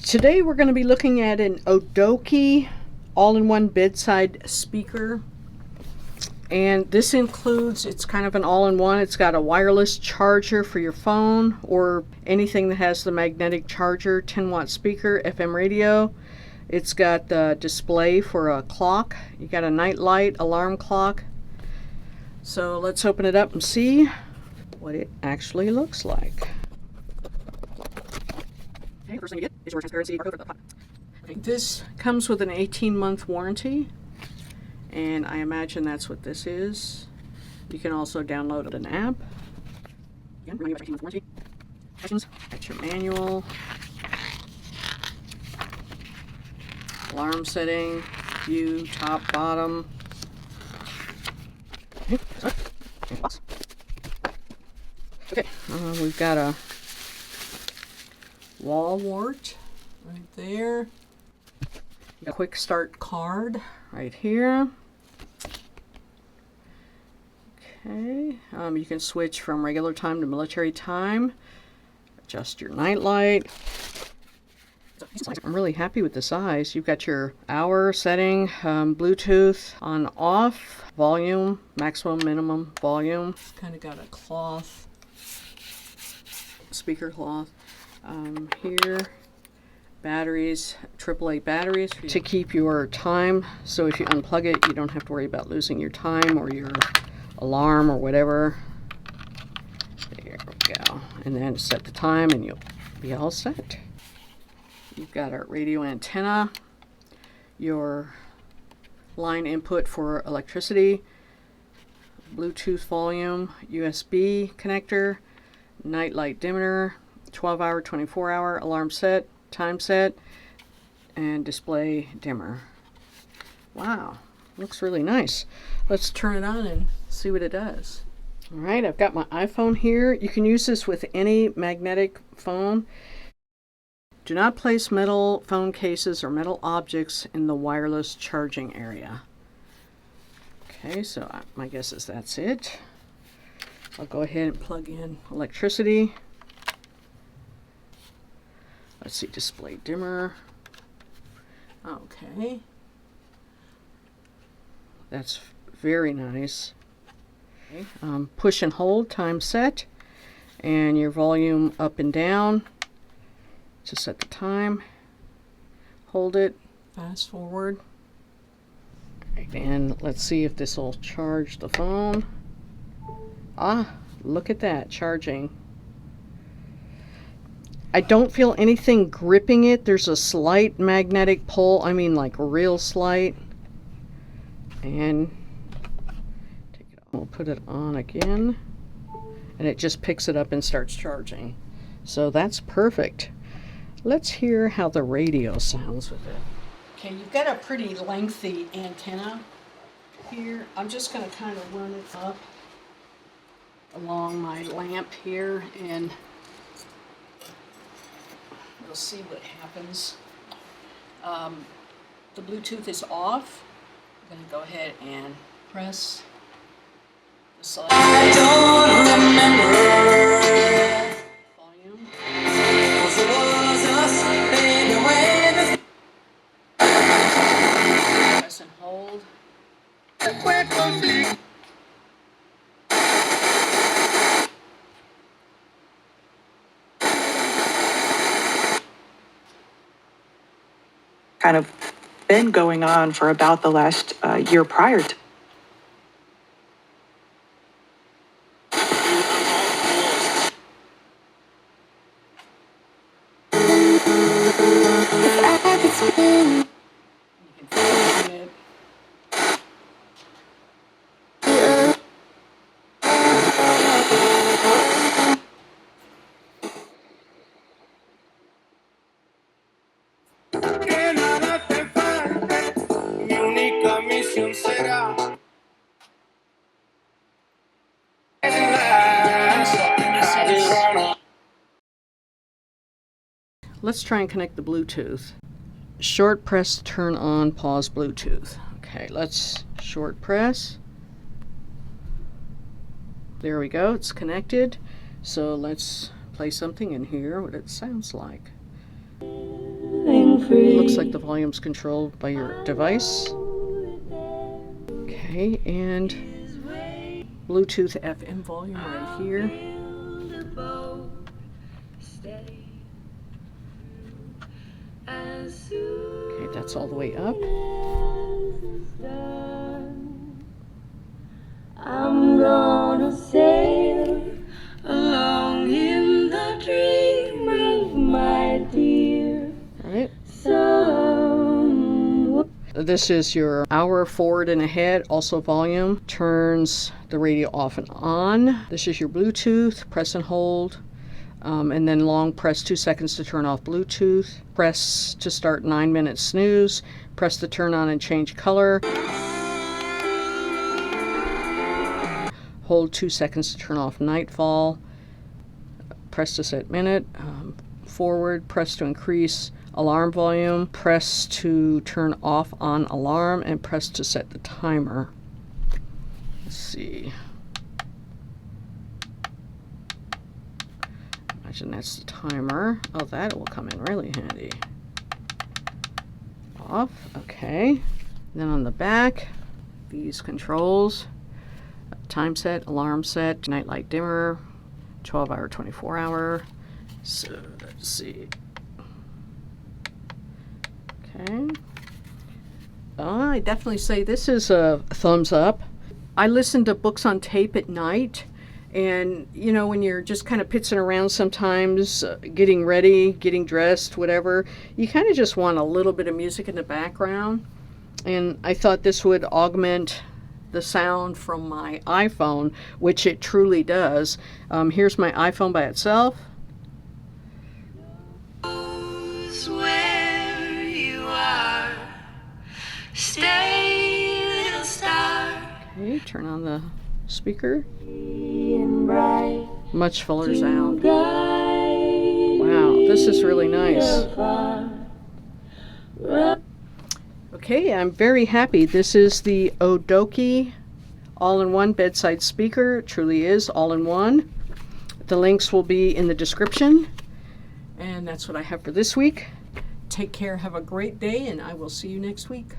Today we're going to be looking at an Odoki all-in-one bedside speaker. And this includes, it's kind of an all-in-one. It's got a wireless charger for your phone or anything that has the magnetic charger, 10-watt speaker, FM radio. It's got the display for a clock. You got a night light, alarm clock. So let's open it up and see what it actually looks like. Okay, first thing you get is your transparency barcode for the product. Okay, this comes with an 18-month warranty, and I imagine that's what this is. You can also download an app. Again, remind you about your 18-month warranty. Questions, got your manual, alarm setting, view, top, bottom. Okay, sorry. Okay, we've got a wall wart right there. A quick start card right here. Okay, you can switch from regular time to military time. Adjust your night light. I'm really happy with the size. You've got your hour setting, Bluetooth on off, volume, maximum, minimum volume. Kind of got a cloth, speaker cloth. Here, batteries, AAA batteries to keep your time. So if you unplug it, you don't have to worry about losing your time or your alarm or whatever. There we go. And then set the time and you'll be all set. You've got a radio antenna, your line input for electricity, Bluetooth volume, USB connector, night light dimmer, 12-hour, 24-hour alarm set, time set, and display dimmer. Wow, looks really nice. Let's turn it on and see what it does. All right, I've got my iPhone here. You can use this with any magnetic phone. Do not place metal phone cases or metal objects in the wireless charging area. Okay, so my guess is that's it. I'll go ahead and plug in electricity. Let's see, display dimmer. Okay. That's very nice. Okay. Push and hold, time set, and your volume up and down to set the time. Hold it, fast forward. Right, and let's see if this will charge the phone. Ah, look at that, charging. I don't feel anything gripping it. There's a slight magnetic pull. I mean, like real slight. And take it off. We'll put it on again. And it just picks it up and starts charging. So that's perfect. Let's hear how the radio sounds with it. Okay, you've got a pretty lengthy antenna here. I'm just going to kind of run it up along my lamp here, and we'll see what happens. The Bluetooth is off. I'm going to go ahead and press the select. I don't remember volume. Press and hold. Kind of been going on for about the last year prior to. Let's try and connect the Bluetooth. Short press to turn on, pause Bluetooth. Okay, let's short press. There we go, it's connected. So let's play something in here, what it sounds like. free. Looks like the volume's controlled by your device. Okay, and Bluetooth FM volume right here. Okay, that's all the way up. I'm gonna sail along in the dream of my dear All right. son. This is your hour forward and ahead, also volume. Turns the radio off and on. This is your Bluetooth, press and hold. And then long press 2 seconds to turn off Bluetooth. Press to start 9-minute snooze. Press to turn on and change color. Hold 2 seconds to turn off nightfall. Press to set minute. Forward, press to increase alarm volume. Press to turn off on alarm and press to set the timer. Let's see. Imagine that's the timer. Oh, that will come in really handy. Off, okay. Then on the back, these controls. Time set, alarm set, nightlight dimmer, 12-hour, 24-hour. So let's see. Okay. I definitely say this is a thumbs up. I listen to books on tape at night. And, you know, when you're just kind of pitzing around sometimes, getting ready, getting dressed, whatever, you kind of just want a little bit of music in the background. And I thought this would augment the sound from my iPhone, which it truly does. Here's my iPhone by itself. Where you are, stay, little star. Okay, turn on the speaker. Bright, Much fuller sound. guide Wow, this is really nice. far. Okay, I'm very happy. This is the Odoki all-in-one bedside speaker. It truly is all-in-one. The links will be in the description. And that's what I have for this week. Take care, have a great day, and I will see you next week.